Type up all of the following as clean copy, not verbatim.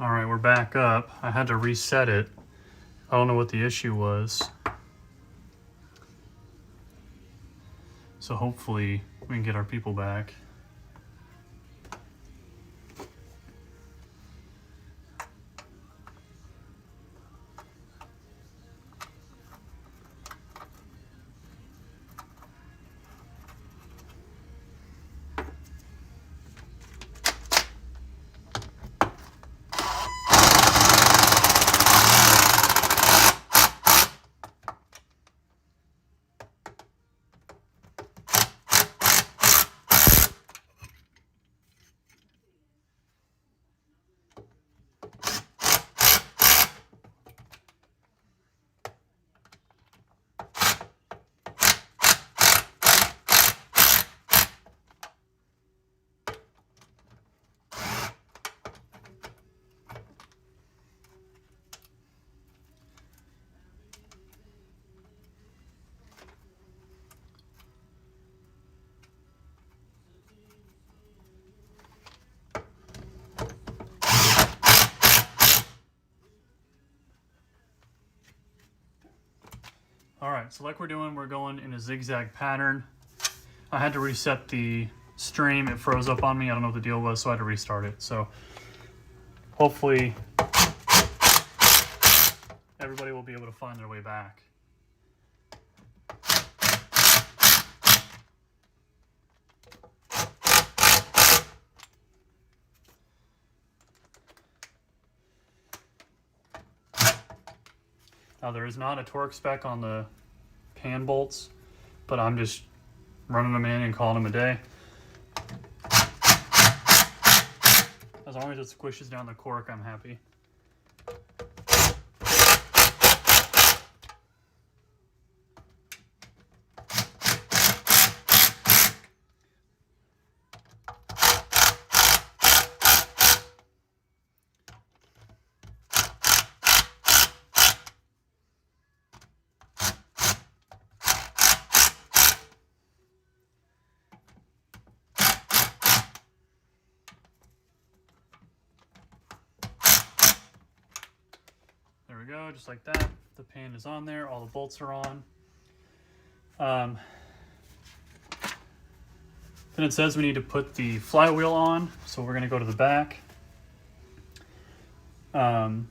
All right, we're back up. I had to reset it. I don't know what the issue was. So hopefully we can get our people back. All right, so like we're going in a zigzag pattern. I had to reset the stream. It froze up on me. I don't know what the deal was, so I had to restart it. So hopefully everybody will be able to find their way back. Now there is not a torque spec on the pan bolts, but I'm just running them in and calling them a day. As long as it squishes down the cork, I'm happy. There we go, just like that. The pan is on there, all the bolts are on. Then it says we need to put the flywheel on, so we're gonna go to the back. And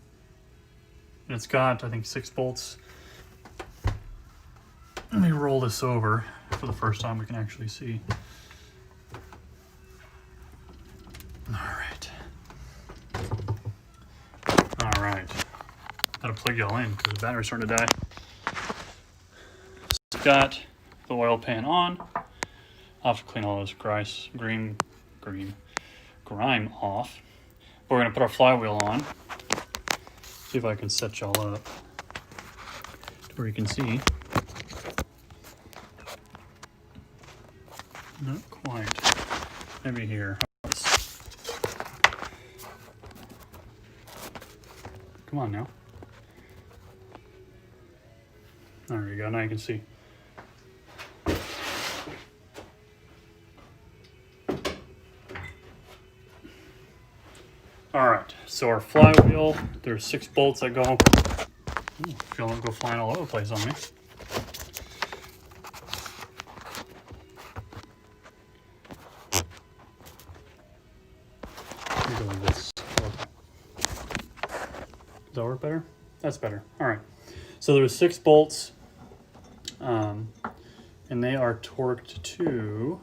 it's got, I think, 6 bolts. Let me roll this over for the first time we can actually see. All right. Gotta plug y'all in because the battery's starting to die. So it's got the oil pan on. I'll have to clean all this grime off. But we're gonna put our flywheel on. See if I can set y'all up to where you can see. Not quite. Maybe here. Come on now. There we go, now you can see. All right, so our flywheel, there's 6 bolts that go, feel them go flying all over the place on me. Go like this. Does that work better? That's better. All right. So there's 6 bolts, and they are torqued to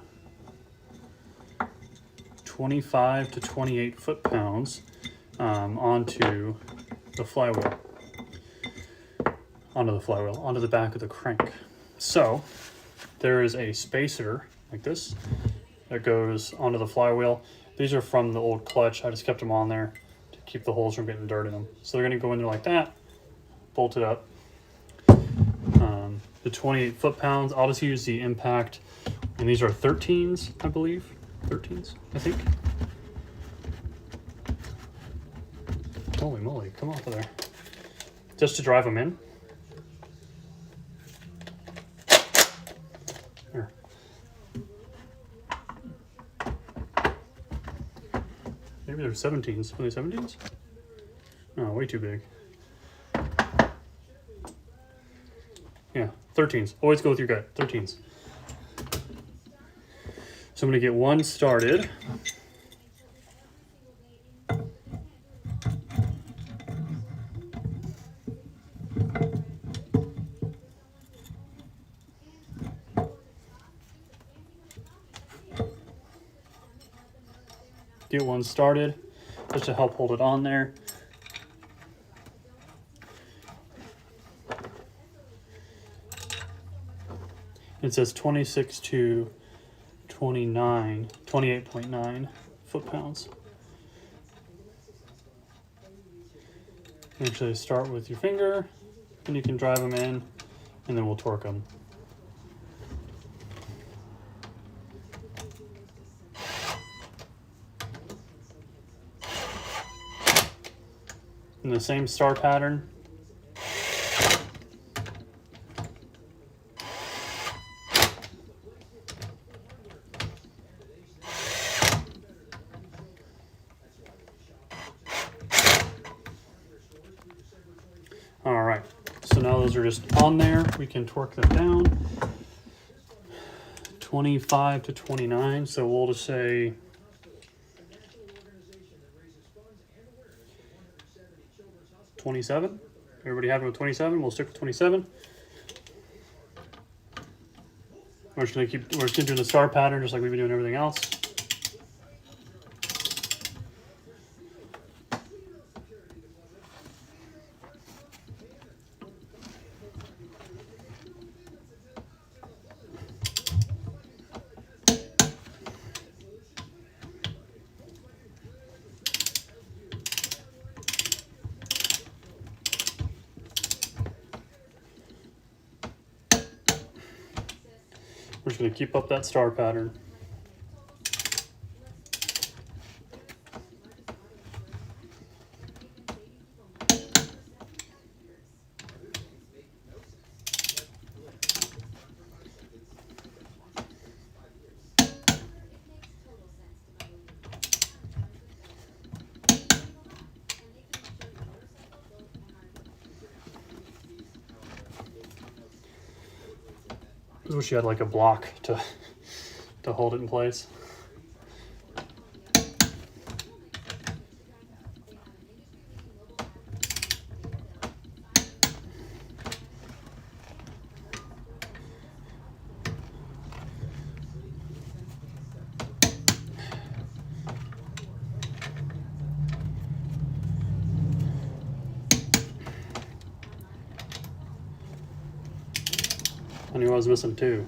25 to 28 foot-pounds onto the flywheel, onto the back of the crank. So there is a spacer like this that goes onto the flywheel. These are from the old clutch. I just kept them on there to keep the holes from getting dirt in them. So they're gonna go in there like that, bolt it up. The 28 foot-pounds, I'll just use the impact, and these are 13s, I believe. 13s, I think. Holy moly, come off of there. Just to drive them in. Here. Maybe they're 17s. Are they 17s? Oh, way too big. Yeah, 13s. Always go with your gut. 13s. So I'm going to get one started. Get one started just to help hold it on there. It says 26 to 29, 28.9 foot-pounds. Actually start with your finger, and you can drive them in, and then we'll torque them. In the same star pattern. All right, so now those are just on there. We can torque them down. 25 to 29, so we'll just say 27. Everybody happy with 27? We'll stick with 27. We're just gonna do the star pattern just like we've been doing everything else. We're just going to keep up that star pattern. I wish you had like a block to hold it in place. I knew I was missing two.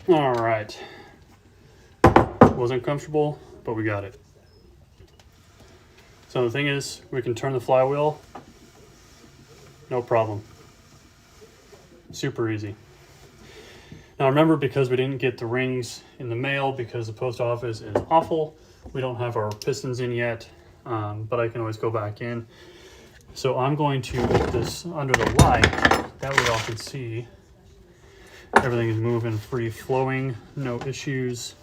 All right. Wasn't comfortable, but we got it. So the thing is, we can turn the flywheel, no problem. Super easy. Now remember, because we didn't get the rings in the mail because the post office is awful, we don't have our pistons in yet, but I can always go back in. So I'm going to put this under the light, that way y'all can see everything is moving free flowing, no issues.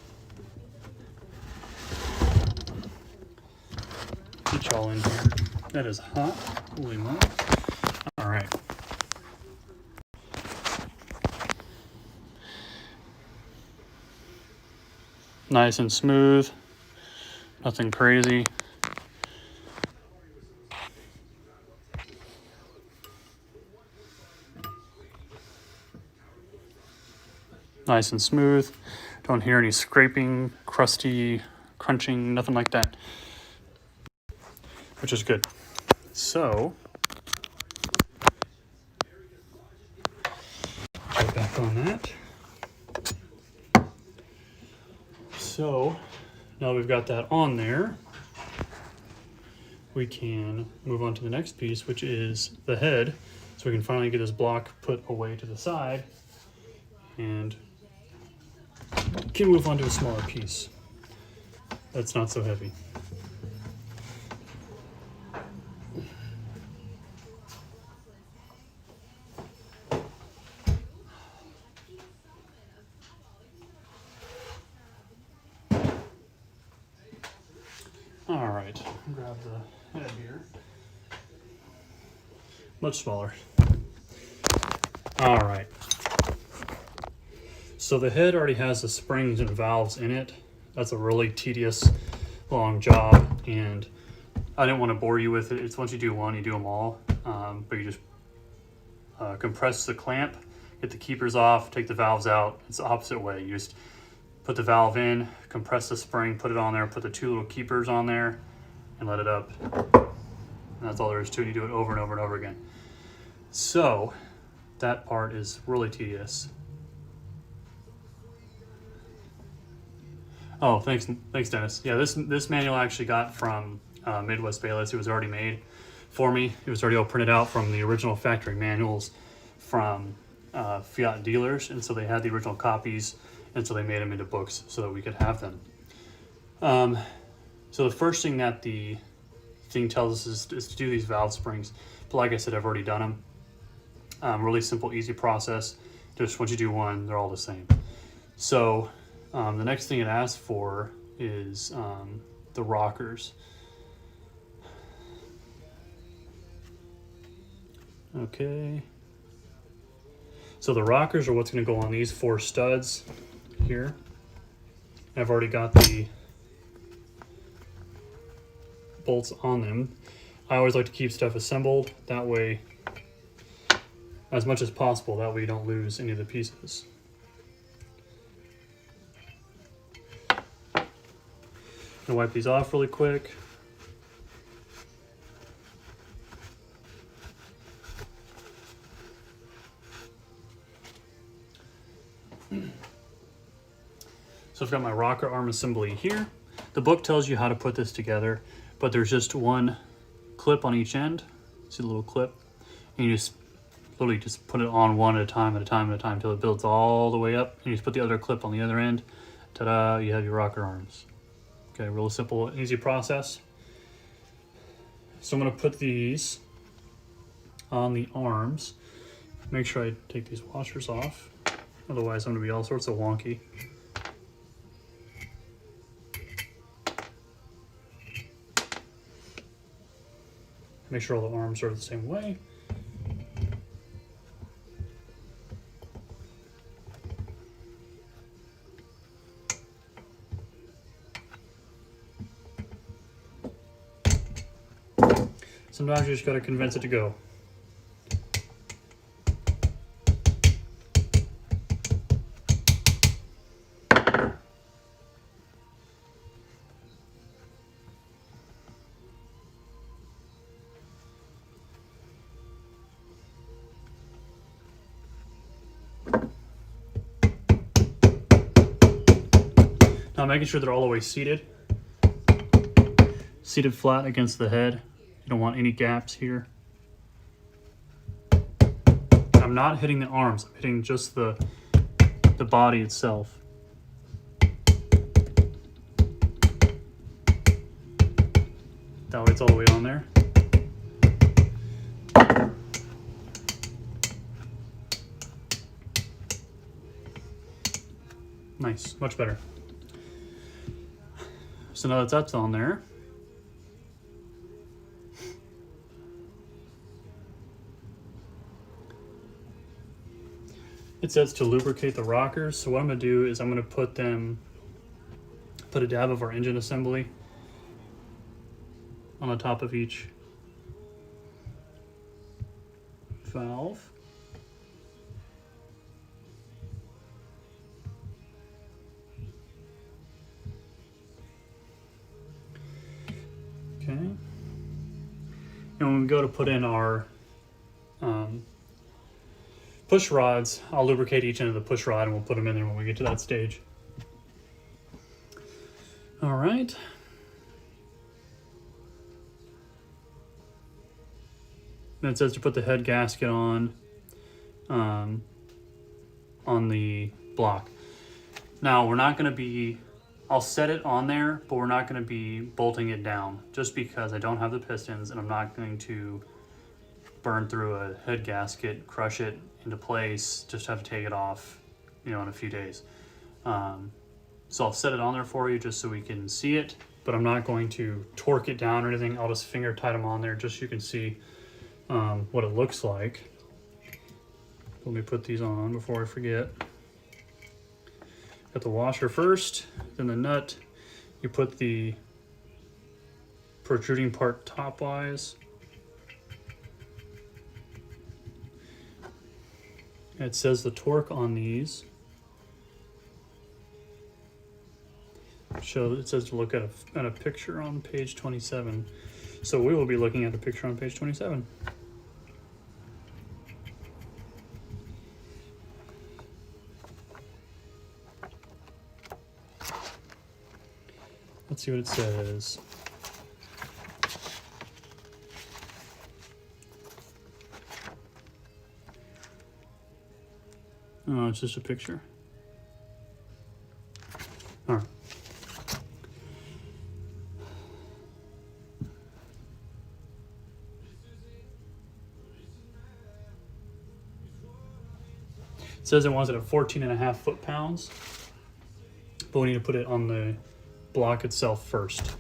Get y'all in here. That is hot, holy moly. All right. Nice and smooth, nothing crazy. Nice and smooth. Don't hear any scraping, crusty, crunching, nothing like that, which is good. So, get back on that. So, now we've got that on there, we can move on to the next piece, which is the head. So we can finally get this block put away to the side and can move on to a smaller piece that's not so heavy. All right, grab the head here. Much smaller. All right. So the head already has the springs and valves in it. That's a really tedious, long job, and I didn't want to bore you with it. It's once you do one, you do them all. But you just compress the clamp, get the keepers off, take the valves out. It's the opposite way. You just put the valve in, compress the spring, put it on there, put the two little keepers on there, and let it up. And that's all there is to it. You do it over and over and over again. So that part is really tedious. Oh, thanks, Dennis. Yeah, this manual I actually got from Midwest Bayless. It was already made for me. It was already all printed out from the original factory manuals from Fiat dealers, and so they had the original copies, and so they made them into books so that we could have them. So the first thing that the thing tells us is to do these valve springs. But like I said, I've already done them. Really simple, easy process. Just once you do one, they're all the same. So the next thing it asks for is the rockers. Okay. So the rockers are what's going to go on these 4 studs here. I've already got the bolts on them. I always like to keep stuff assembled. That way, as much as possible, that way you don't lose any of the pieces. I'm gonna wipe these off really quick. So I've got my rocker arm assembly here. The book tells you how to put this together, but there's just one clip on each end. See the little clip? And you just literally just put it on one at a time, until it builds all the way up. And you just put the other clip on the other end. Ta-da, you have your rocker arms. Okay, real simple, easy process. So I'm gonna put these on the arms. Make sure I take these washers off. Otherwise I'm gonna be all sorts of wonky. Make sure all the arms are the same way. Sometimes you just gotta convince it to go. Now making sure they're all the way seated. Seated flat against the head. You don't want any gaps here. I'm not hitting the arms, I'm hitting just the body itself. That way it's all the way on there. Nice, much better. So now that that's on there, it says to lubricate the rockers. So what I'm gonna do is I'm gonna put a dab of our engine assembly on the top of each valve. Okay. And when we go to put in our push rods, I'll lubricate each end of the push rod and we'll put them in there when we get to that stage. All right. Then it says to put the head gasket on the block. Now we're not gonna be, I'll set it on there, but we're not gonna be bolting it down just because I don't have the pistons and I'm not going to burn through a head gasket, crush it into place, just have to take it off, you know, in a few days. So I'll set it on there for you just so we can see it but I'm not going to torque it down or anything. I'll just finger tight them on there just so you can see what it looks like. Let me put these on before I forget. Got the washer first, then the nut. You put the protruding part top-wise. It says the torque on these. It says to look at a picture on page 27. So we will be looking at the picture on page 27. Let's see what it says. Oh, it's just a picture. All right. It says it wants it at 14.5 foot-pounds, but we need to put it on the block itself first.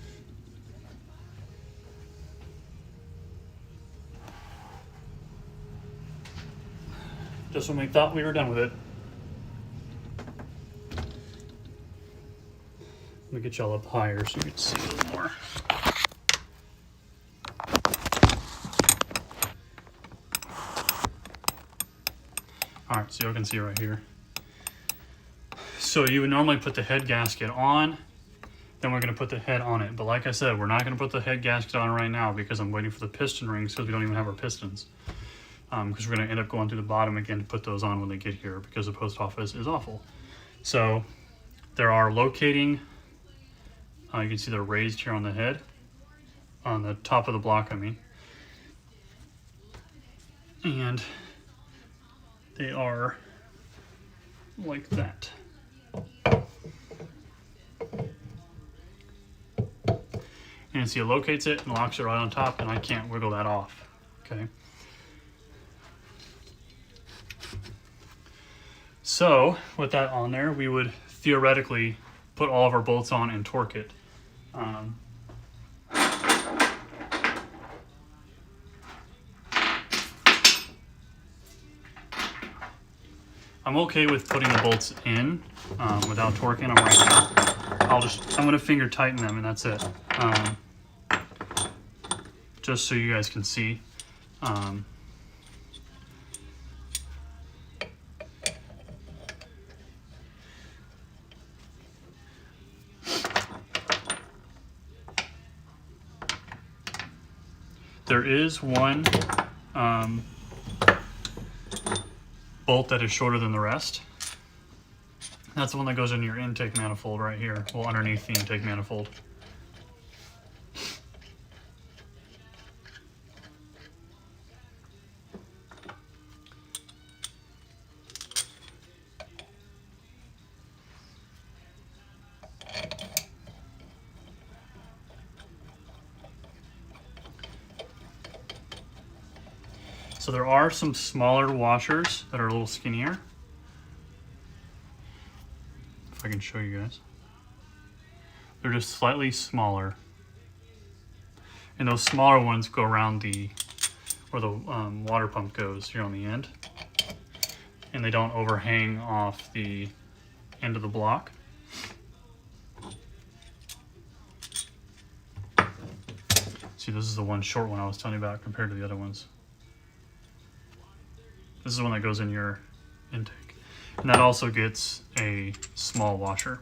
Just when we thought we were done with it. Let me get y'all up higher so you can see a little more. All right, so you can see right here. So you would normally put the head gasket on, then we're gonna put the head on it. But like I said, we're not gonna put the head gasket on right now because I'm waiting for the piston rings because we don't even have our pistons. Because we're gonna end up going through the bottom again to put those on when they get here because the post office is awful. So there are locating, you can see they're raised here on the head, on the top of the block, I mean. And they are like that. And see, it locates it and locks it right on top, and I can't wiggle that off, okay? So with that on there, we would theoretically put all of our bolts on and torque it. I'm okay with putting the bolts in without torquing them right now. I'm gonna finger tighten them and that's it. Just so you guys can see. There is one bolt that is shorter than the rest. That's the one that goes in your intake manifold right here, well, underneath the intake manifold. So there are some smaller washers that are a little skinnier. If I can show you guys. They're just slightly smaller. And those smaller ones go around where the water pump goes here on the end. And they don't overhang off the end of the block. See, this is the one short one I was telling you about compared to the other ones. This is the one that goes in your intake. And that also gets a small washer.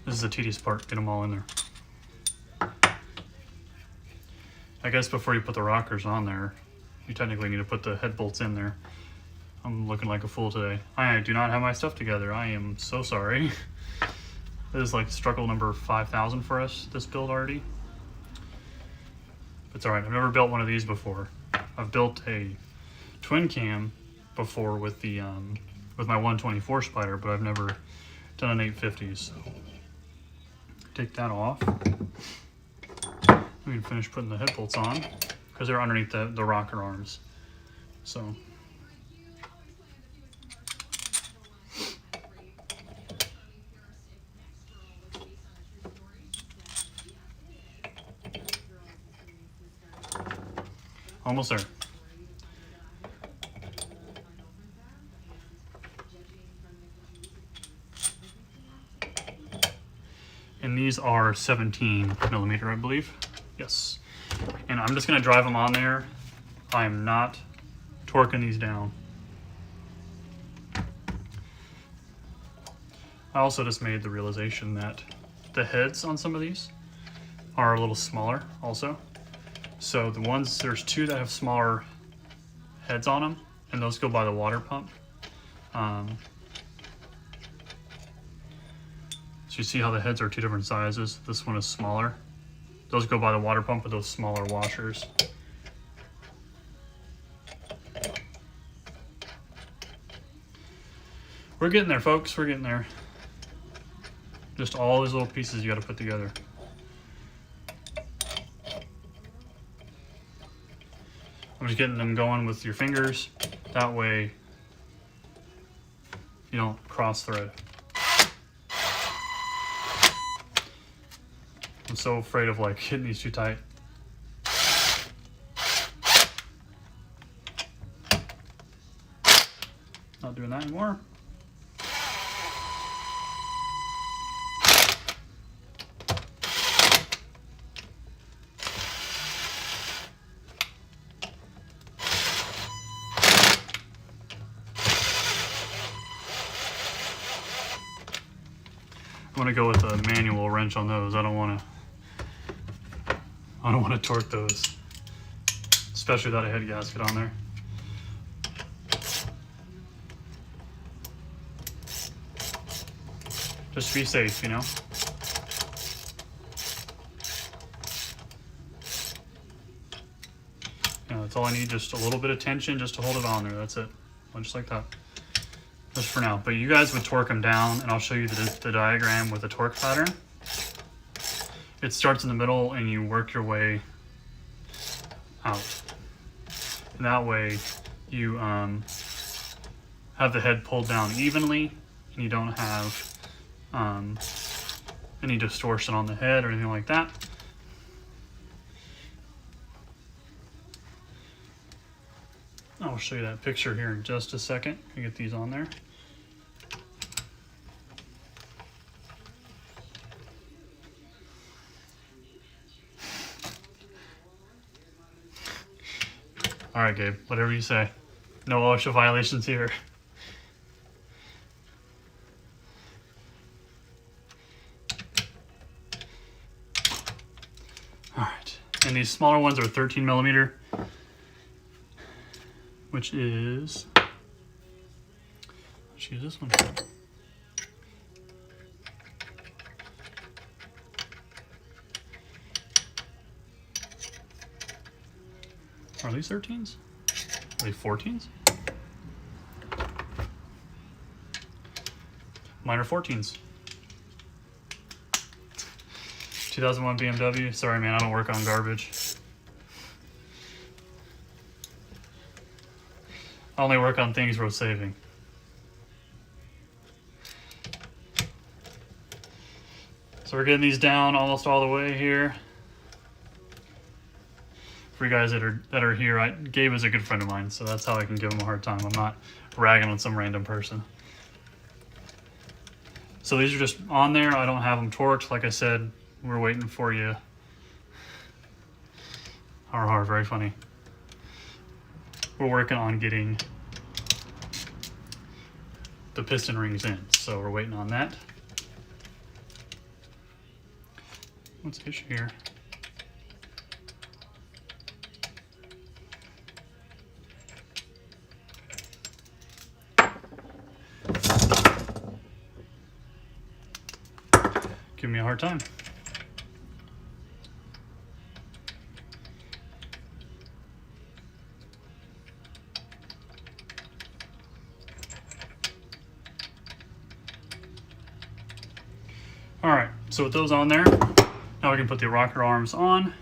This is the tedious part, get them all in there. I guess before you put the rockers on there, you technically need to put the head bolts in there. I'm looking like a fool today. I do not have my stuff together. I am so sorry. This is like struggle number 5,000 for us, this build already. It's all right, I've never built one of these before. I've built a twin cam before with the with my 124 Spider, but I've never done an 850. So take that off. We can finish putting the head bolts on. because they're underneath the rocker arms. So. Almost there. And these are 17 millimeter, I believe. Yes. And I'm just gonna drive them on there. I am not torquing these down. I also just made the realization that the heads on some of these are a little smaller also. So the ones, there's two that have smaller heads on them, and those go by the water pump. So you see how the heads are two different sizes. This one is smaller. Those go by the water pump with those smaller washers. We're getting there, folks. We're getting there. Just all these little pieces you got to put together. I'm just getting them going with your fingers. That way you don't cross thread. I'm so afraid of like hitting these too tight. Not doing that anymore. I'm gonna go with a manual wrench on those. I don't want to torque those, especially without a head gasket on there. Just to be safe, you know. Yeah, that's all I need. Just a little bit of tension, just to hold it on there. That's it. Just like that. Just for now. But you guys would torque them down, and I'll show you the diagram with the torque pattern. It starts in the middle, and you work your way out. And that way, you have the head pulled down evenly, and you don't have any distortion on the head or anything like that. I'll show you that picture here in just a second. You get these on there. All right, Gabe, whatever you say. No OSHA violations here. All right, and these smaller ones are 13 millimeter. Which is, let's use this one. Are these 13s? Are they 14s? Mine are 14s. 2001 BMW. Sorry, man, I don't work on garbage. I only work on things worth saving. So we're getting these down almost all the way here. For you guys that are here, Gabe is a good friend of mine, so that's how I can give him a hard time. I'm not ragging on some random person. So these are just on there. I don't have them torqued. Like I said, we're waiting for you. Har, very funny. We're working on getting the piston rings in, so we're waiting on that. What's the issue here? Give me a hard time. All right, so with those on there, now we can put the rocker arms on.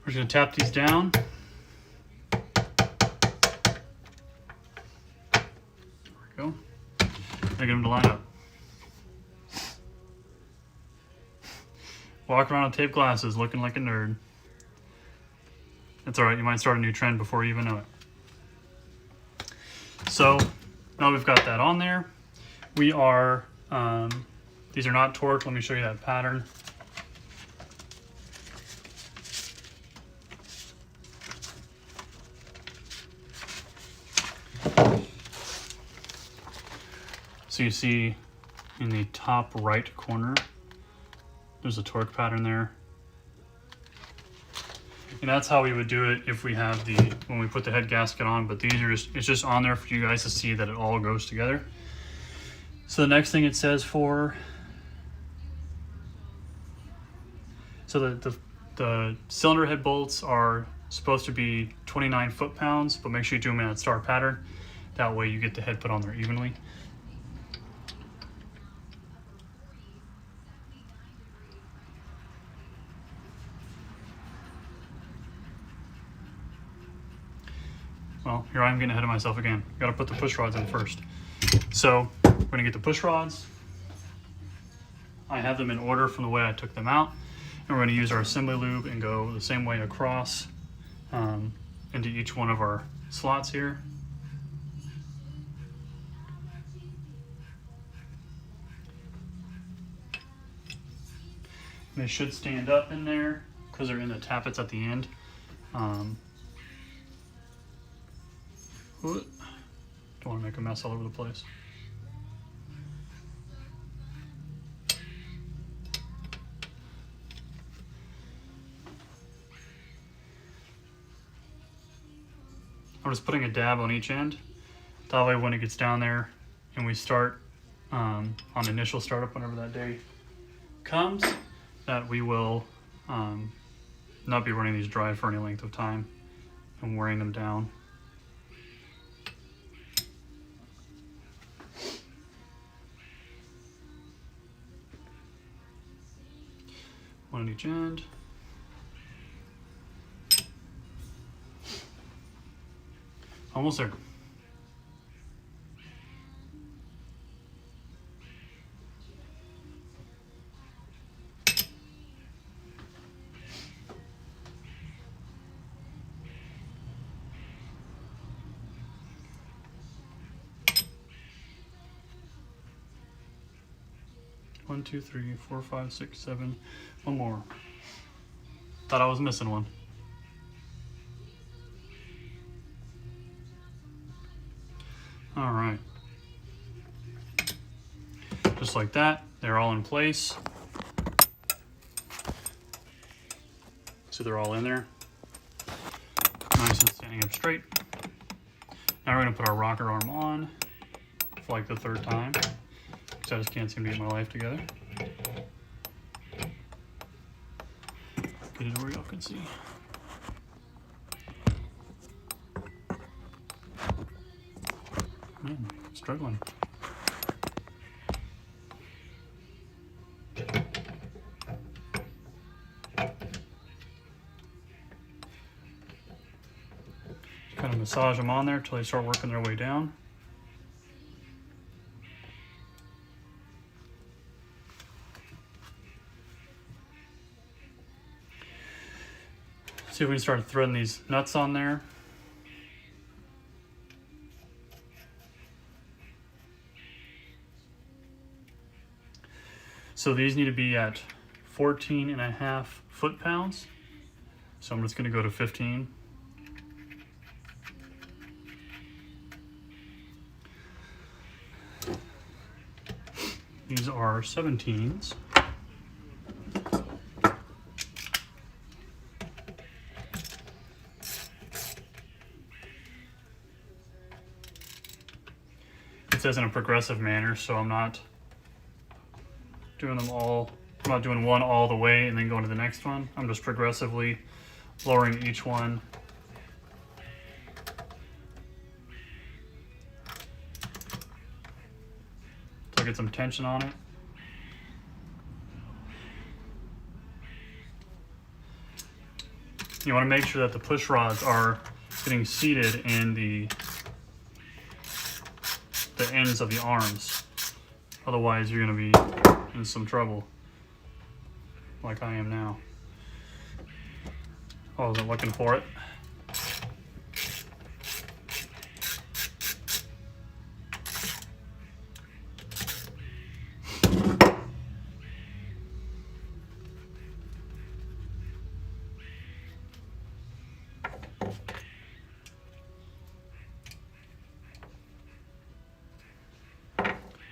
We're just going to tap these down. There we go. I get them to line up. Walk around with taped glasses looking like a nerd. It's alright, you might start a new trend before you even know it. So, now we've got that on there. We are, these are not torqued. Let me show you that pattern. So you see in the top right corner, there's a torque pattern there. And that's how we would do it if we have when we put the head gasket on, but these are it's just on there for you guys to see that it all goes together. So the next thing it says so the cylinder head bolts are supposed to be 29 foot-pounds, but make sure you do them in that star pattern. That way you get the head put on there evenly. Well, here I am getting ahead of myself again. Got to put the push rods in first. So we're going to get the push rods. I have them in order from the way I took them out. And we're going to use our assembly lube and go the same way across into each one of our slots here. And they should stand up in there because they're in the tappets at the end. Don't want to make a mess all over the place. I'm just putting a dab on each end. That way when it gets down there and we start on initial startup, whenever that day comes, that we will not be running these dry for any length of time and wearing them down. One on each end. Almost there. One, two, three, four, five, six, seven. One more. Thought I was missing one. All right. Just like that, they're all in place. So they're all in there. Nice and standing up straight. Now we're gonna put our rocker arm on for like the third time, because I just can't seem to get my life together. Get it where y'all can see. Man, struggling. Kind of massage them on there until they start working their way down. See if we can start threading these nuts on there. So these need to be at 14.5 foot-pounds. So I'm just going to go to 15. These are 17s. It says in a progressive manner, so I'm not doing them all. I'm not doing one all the way and then going to the next one. I'm just progressively lowering each one get some tension on it. You want to make sure that the push rods are getting seated in the ends of the arms. Otherwise, you're going to be in some trouble, like I am now. I wasn't looking for it.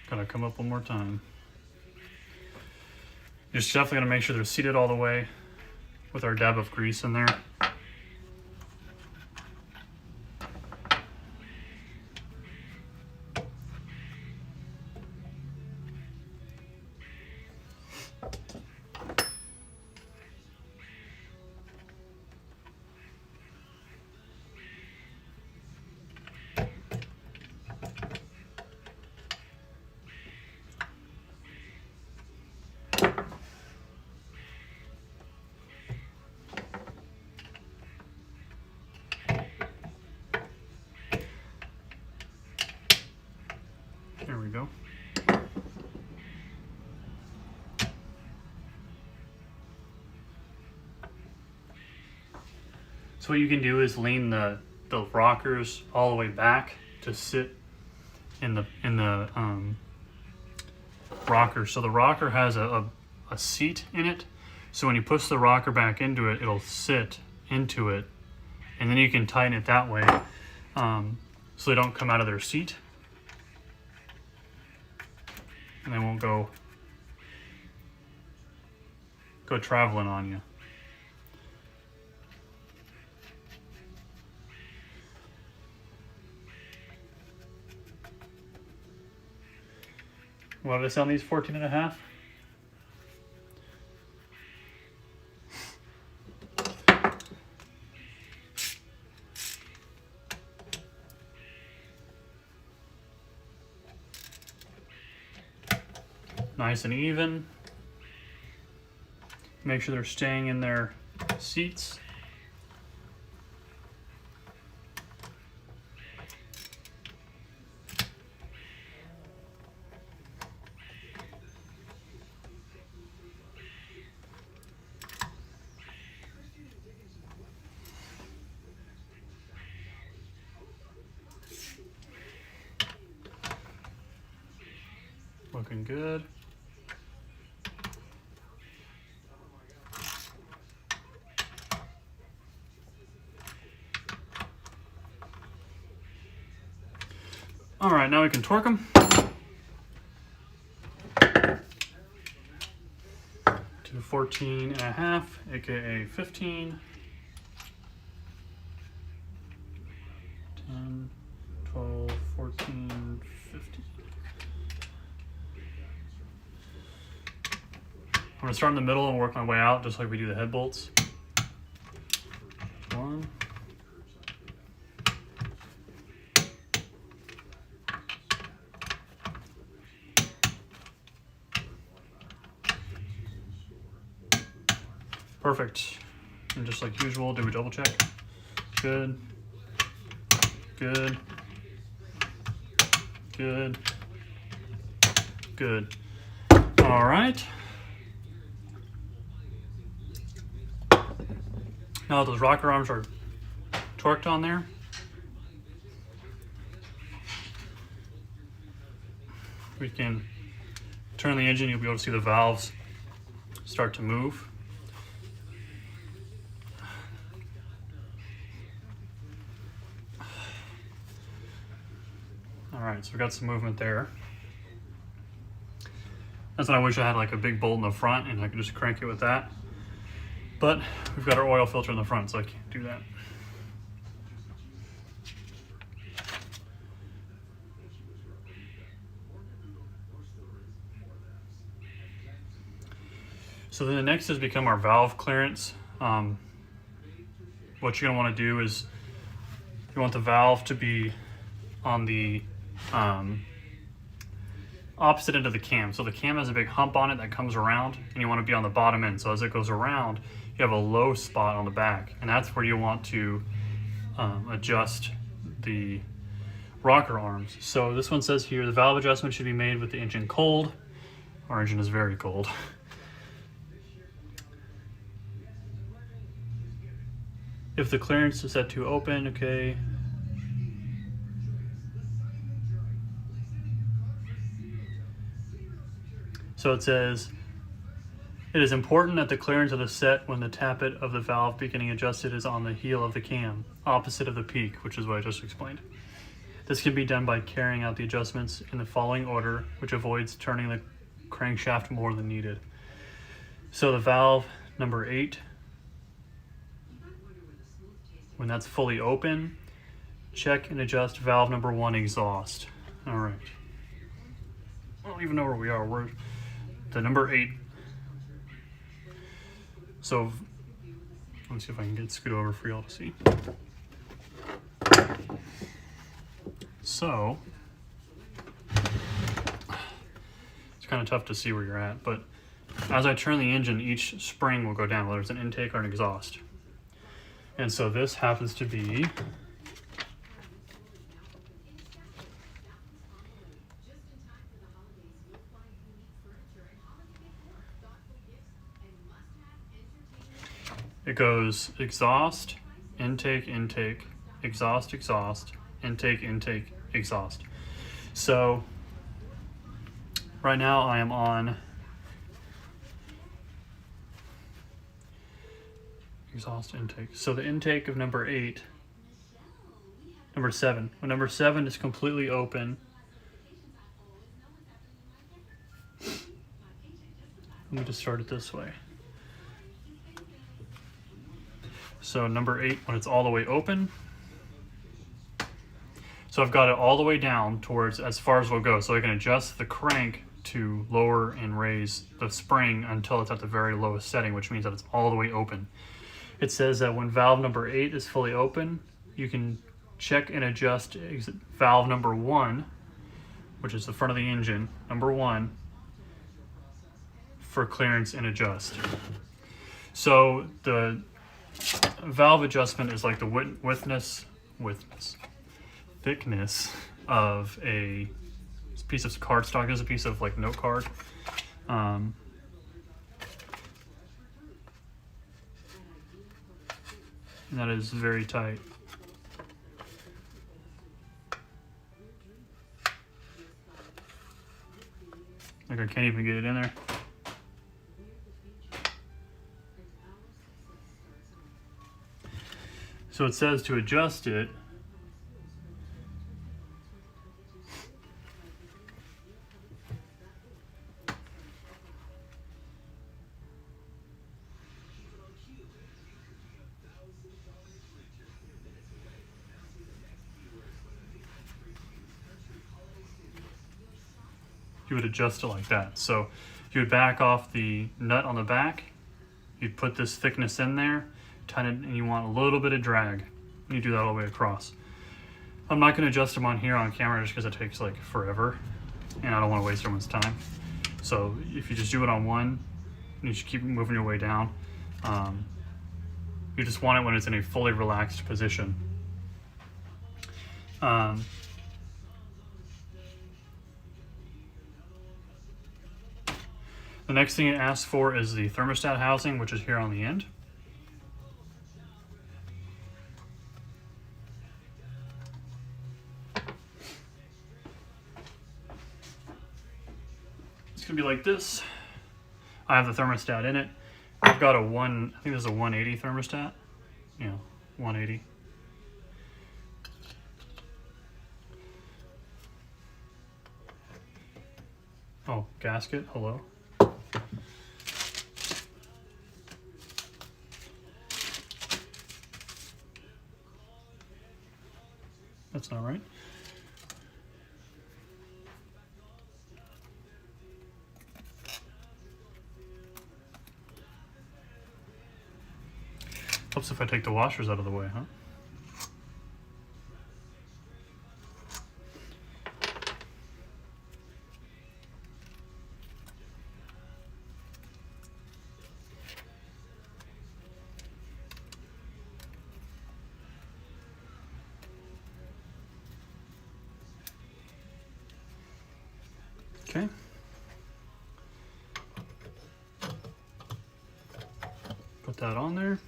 Gotta come up one more time. You're just definitely gonna make sure they're seated all the way with our dab of grease in there. There we go. So what you can do is lean the rockers all the way back to sit in the rocker. So the rocker has a seat in it. So when you push the rocker back into it, it'll sit into it, and then you can tighten it that way, so they don't come out of their seat, and they won't go traveling on you. What did I say on these 14.5? Nice and even. Make sure they're staying in their seats. Looking good. All right, now we can torque them to 14.5, aka 15. 10, 12, 14, 15. I'm gonna start in the middle and work my way out, just like we do the head bolts. 1. Perfect. And just like usual, do a double check. Good. Good. Good. Good. All right. Now that those rocker arms are torqued on there, we can turn the engine. You'll be able to see the valves start to move. All right, so we got some movement there. That's when I wish I had like a big bolt in the front and I could just crank it with that. But we've got our oil filter in the front, so I can't do that. So then the next has become our valve clearance. What you're gonna wanna do is you want the valve to be on the opposite end of the cam. So the cam has a big hump on it that comes around, and you want to be on the bottom end. So as it goes around, you have a low spot on the back, and that's where you want to adjust the rocker arms. So this one says here, the valve adjustment should be made with the engine cold. Our engine is very cold. If the clearance is set to open, okay. So it says, it is important that the clearance of the set when the tappet of the valve beginning adjusted is on the heel of the cam, opposite of the peak, which is what I just explained. This can be done by carrying out the adjustments in the following order, which avoids turning the crankshaft more than needed. So the valve number 8, when that's fully open, check and adjust valve number 1 exhaust. All right. I don't even know where we are. We're the number 8. So let me see if I can get scoot over for y'all to see. So it's kind of tough to see where you're at, but as I turn the engine, each spring will go down, whether it's an intake or an exhaust. And so this happens to be it goes exhaust, intake, intake, exhaust, exhaust, intake, intake, exhaust. So right now I am on exhaust intake. So the intake of number 8, number 7. When number 7 is completely open, let me just start it this way. So number 8, when it's all the way open, so I've got it all the way down towards as far as we'll go. So I can adjust the crank to lower and raise the spring until it's at the very lowest setting, which means that it's all the way open. It says that when valve number 8 is fully open, you can check and adjust valve number 1, which is the front of the engine, number 1, for clearance and adjust. So the valve adjustment is like the thickness of a piece of cardstock. Is a piece of like note card. And that is very tight. Like I can't even get it in there. So it says to adjust it, you would adjust it like that. So you would back off the nut on the back, you'd put this thickness in there, tighten it, and you want a little bit of drag. You do that all the way across. I'm not gonna adjust them on here on camera just because it takes like forever and I don't want to waste everyone's time. So if you just do it on one, you just keep moving your way down. You just want it when it's in a fully relaxed position. The next thing it asks for is the thermostat housing, which is here on the end. It's gonna be like this. I have the thermostat in it. I've got a I think this is a 180 thermostat. Yeah, 180. Oh, gasket, hello. That's not right. Helps if I take the washers out of the way, huh? Okay. Put that on there.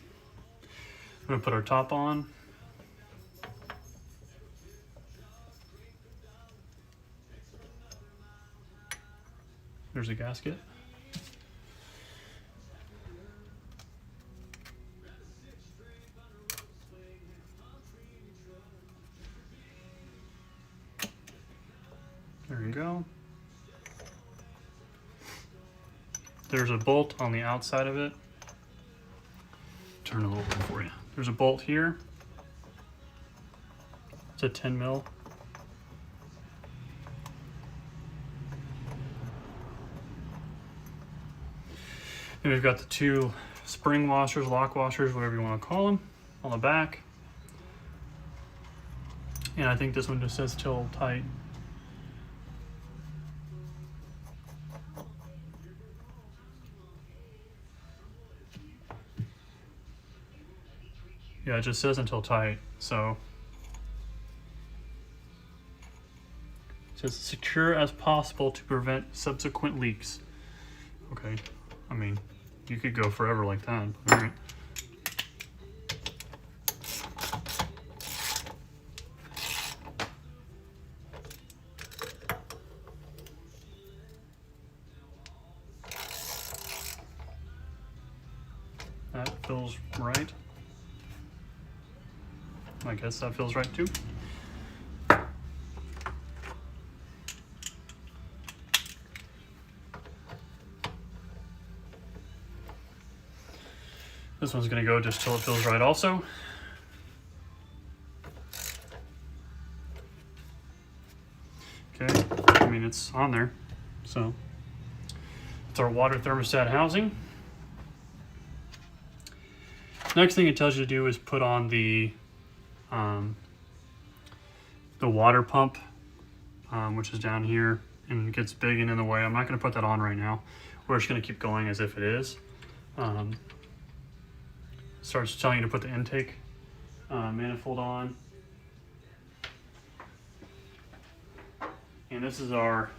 I'm gonna put our top on. There's a gasket. There you go. There's a bolt on the outside of it. Turn a little bit for you. There's a bolt here. It's a 10 mil. And we've got the two spring washers, lock washers, whatever you want to call them, on the back. And I think this one just says till tight. Yeah, it just says until tight, so. It says secure as possible to prevent subsequent leaks. Okay, I mean, you could go forever like that, all right. That feels right. I guess that feels right too. This one's gonna go just till it feels right also. Okay, I mean, it's on there, so. It's our water thermostat housing. Next thing it tells you to do is put on the water pump, which is down here, and it gets big and in the way. I'm not going to put that on right now. We're just going to keep going as if it is. Starts telling you to put the intake manifold on. And this is our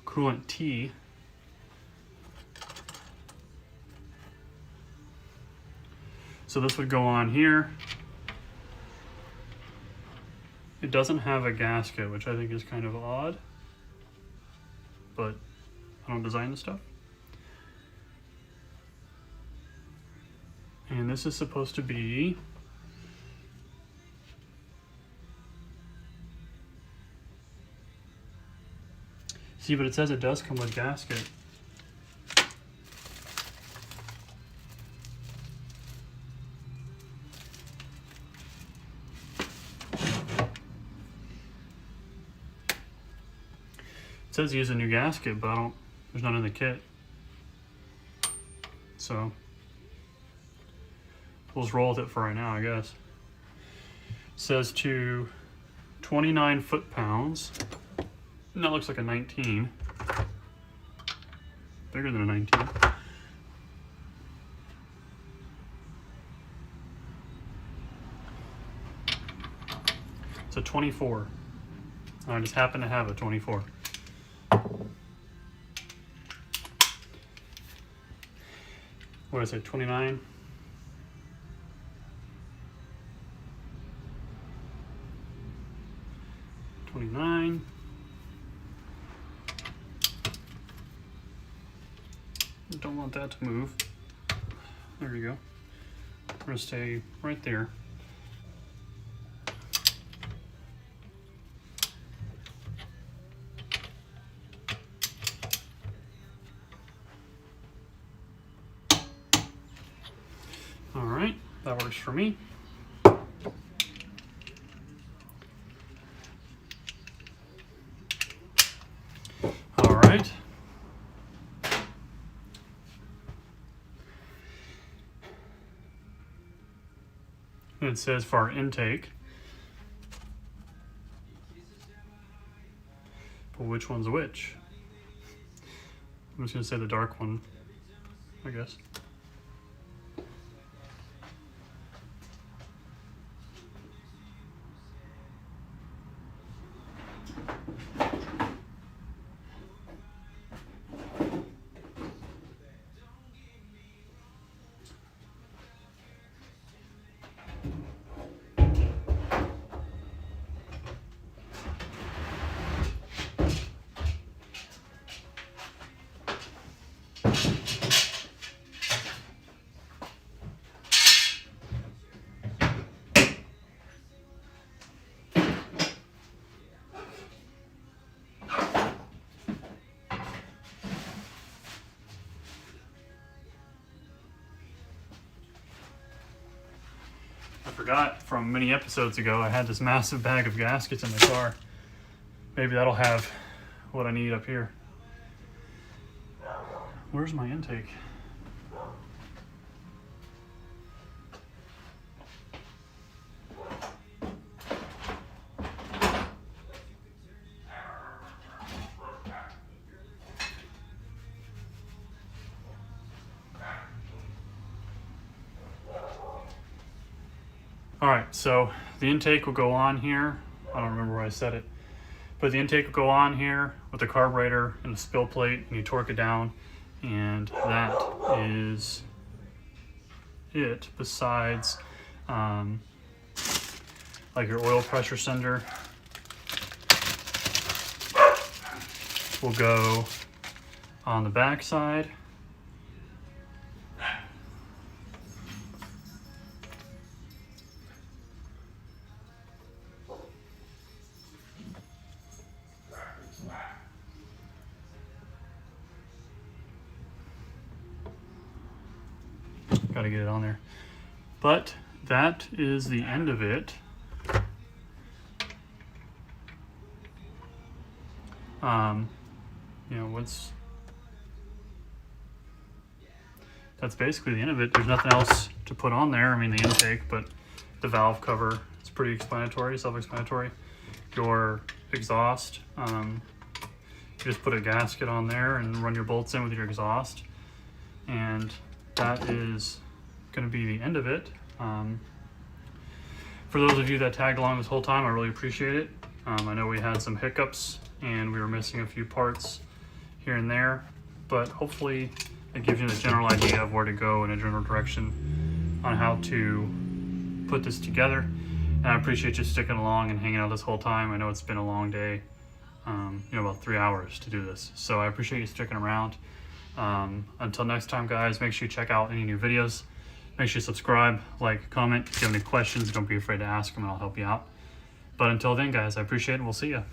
coolant T. So this would go on here. It doesn't have a gasket, which I think is kind of odd, but I don't design the stuff. And this is supposed to be see, but it says it does come with gasket. It says use a new gasket, but there's none in the kit. So we'll just roll with it for right now, I guess. It says to 29 foot-pounds. And that looks like a 19. Bigger than a 19. It's a 24. I just happen to have a 24. What is it, 29? Don't want that to move. There you go. We're gonna stay right there. All right, that works for me. All right. And it says for our intake. But which one's which? I'm just gonna say the dark one, I guess. forgot from many episodes ago, I had this massive bag of gaskets in the car. Maybe that'll have what I need up here. Where's my intake? All right, so the intake will go on here. I don't remember where I said it, but the intake will go on here with the carburetor and the spill plate, and you torque it down, and that is it. Besides, like your oil pressure sender will go on the back side. Got to get it on there. But that is the end of it. You know, that's basically the end of it. There's nothing else to put on there. I mean, the intake, but the valve cover, it's pretty explanatory, self-explanatory. Your exhaust, you just put a gasket on there and run your bolts in with your exhaust. And that is going to be the end of it. For those of you that tagged along this whole time, I really appreciate it. I know we had some hiccups and we were missing a few parts here and there, but hopefully it gives you the general idea of where to go in a general direction on how to put this together. And I appreciate you sticking along and hanging out this whole time. I know it's been a long day, you know, about 3 hours to do this. So I appreciate you sticking around. Until next time, guys, make sure you check out any new videos. Make sure you subscribe, like, comment. If you have any questions, don't be afraid to ask them and I'll help you out. But until then, guys, I appreciate it and we'll see you.